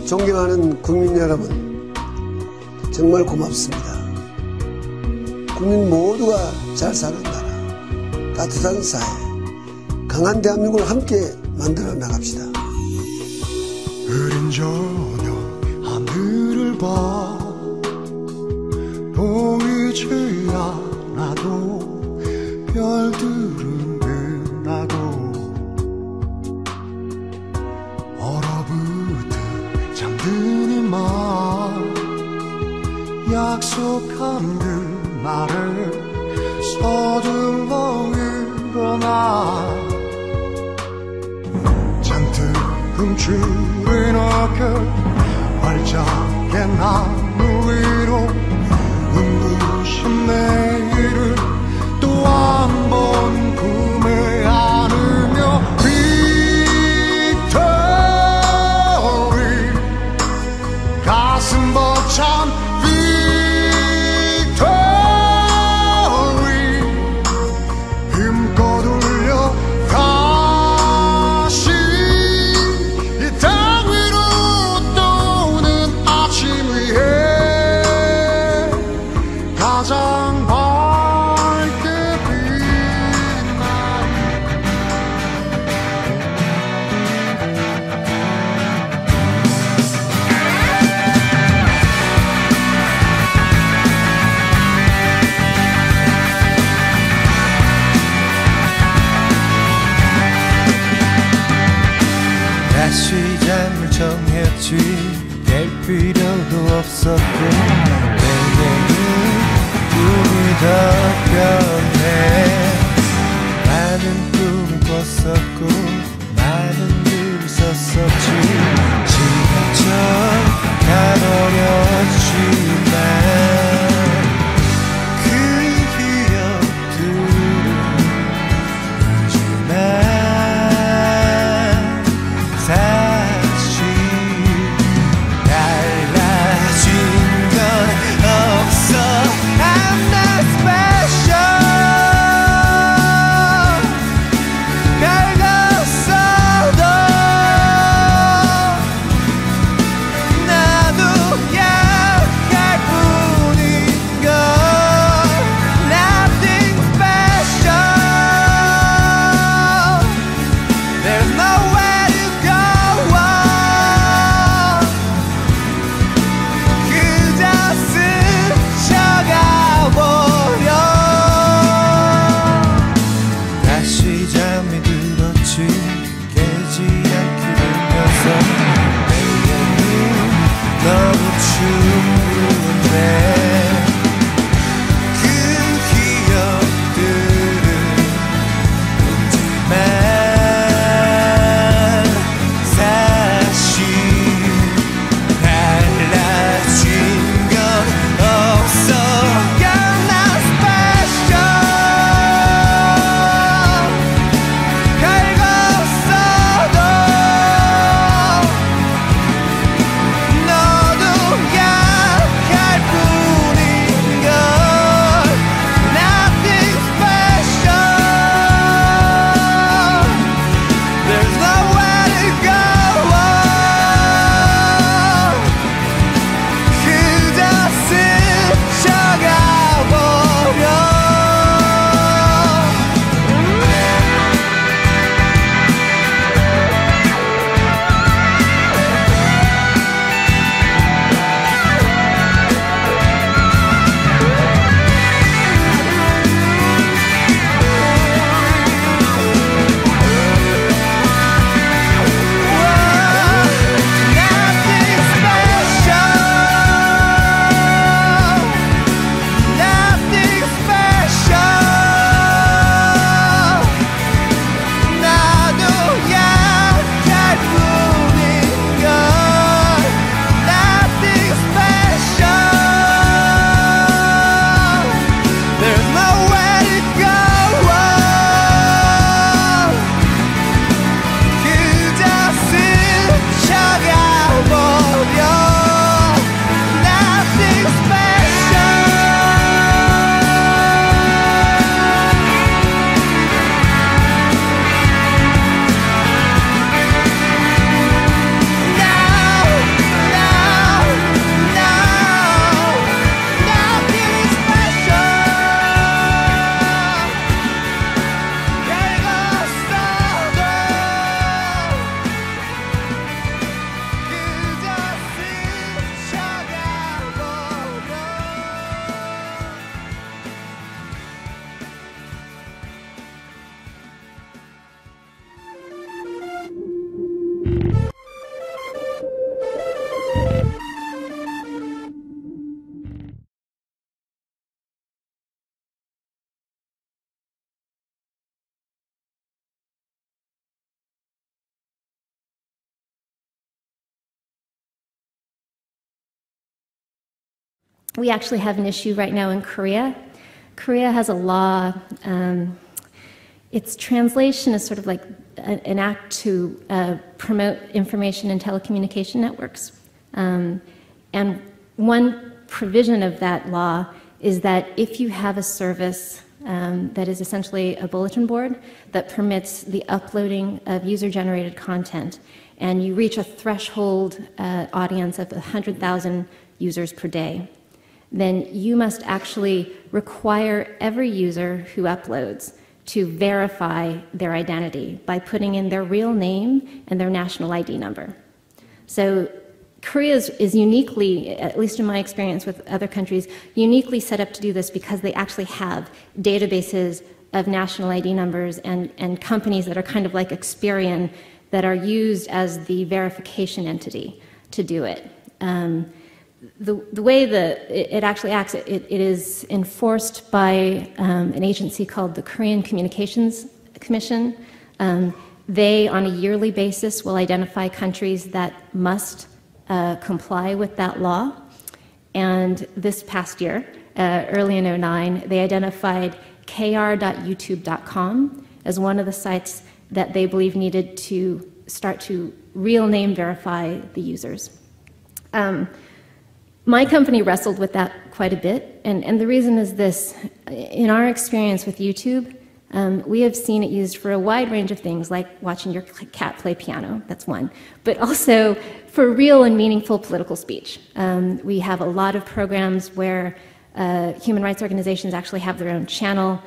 존경하는 국민 여러분, 정말 고맙습니다. 국민 모두가 잘 사는 나라, 따뜻한 사회, 강한 대한민국을 함께 만들어 나갑시다. 흐린 저녁 하늘을 봐 보이지 않아도 별들은 빛나고 얼어붙은 잠든 이만 약속한 그날을 서둘러 일어나 잔뜩 훔추린 어깨 활짝의 나무 위로 눈부신 내일을 또 한 번 꿈에 안으며 빅토리 가슴 벅찬 빅토리 힘껏 울려 다시 이 땅 위로 떠오는 아침 위에 가장 밝게 빛나는 다시 잠을 청했지 깰 필요도 없었고 내게는 꿈이 더 변해 많은 꿈을 꿨었고 많은 글을 썼었지 지나쳐 가버렸지만 그 기억들은 잊지만 사실 달라진 건 We actually have an issue right now in Korea. Korea has a law, its translation is sort of like an act to promote information and telecommunication networks. And one provision of that law is that if you have a service that is essentially a bulletin board that permits the uploading of user-generated content, and you reach a threshold audience of 100,000 users per day, then you must actually require every user who uploads to verify their identity by putting in their real name and their national ID number. So Korea is uniquely, at least in my experience with other countries, uniquely set up to do this because they actually have databases of national ID numbers and companies that are kind of like Experian that are used as the verification entity to do it. The way that it actually acts, it is enforced by an agency called the Korean Communications Commission. They, on a yearly basis, will identify countries that must comply with that law. And this past year, early in '09, they identified kr.youtube.com as one of the sites that they believe needed to start to real name verify the users. My company wrestled with that quite a bit, and the reason is this. In our experience with YouTube, we have seen it used for a wide range of things, like watching your cat play piano, that's one, but also for real and meaningful political speech. We have a lot of programs where human rights organizations actually have their own channel.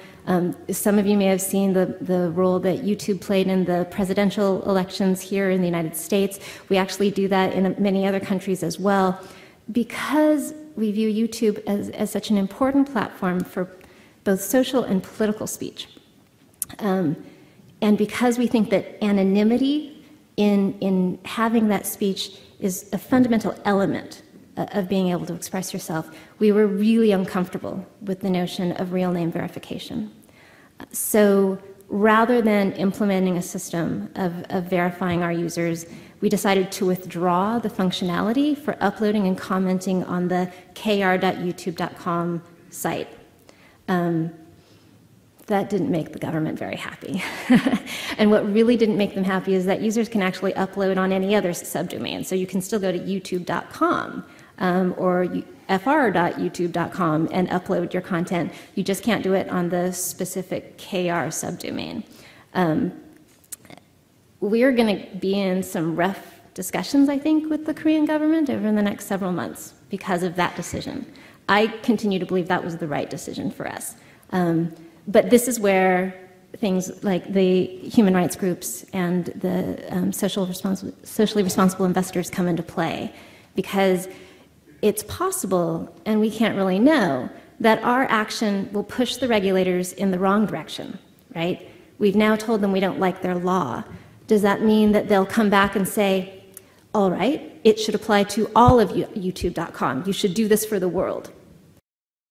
Some of you may have seen the role that YouTube played in the presidential elections here in the United States. We actually do that in many other countries as well. Because we view YouTube as such an important platform for both social and political speech, and because we think that anonymity in having that speech is a fundamental element of being able to express yourself, we were really uncomfortable with the notion of real name verification. So rather than implementing a system of verifying our users, we decided to withdraw the functionality for uploading and commenting on the kr.youtube.com site. That didn't make the government very happy. And what really didn't make them happy is that users can actually upload on any other subdomain. So you can still go to youtube.com or fr.youtube.com and upload your content. You just can't do it on the specific KR subdomain. We're going to be in some rough discussions, I think, with the Korean government over the next several months because of that decision. I continue to believe that was the right decision for us. But this is where things like the human rights groups and the socially responsible investors come into play, because it's possible, and we can't really know, that our action will push the regulators in the wrong direction, right? We've now told them we don't like their law. Does that mean that they'll come back and say, all right, it should apply to all of YouTube.com. You should do this for the world.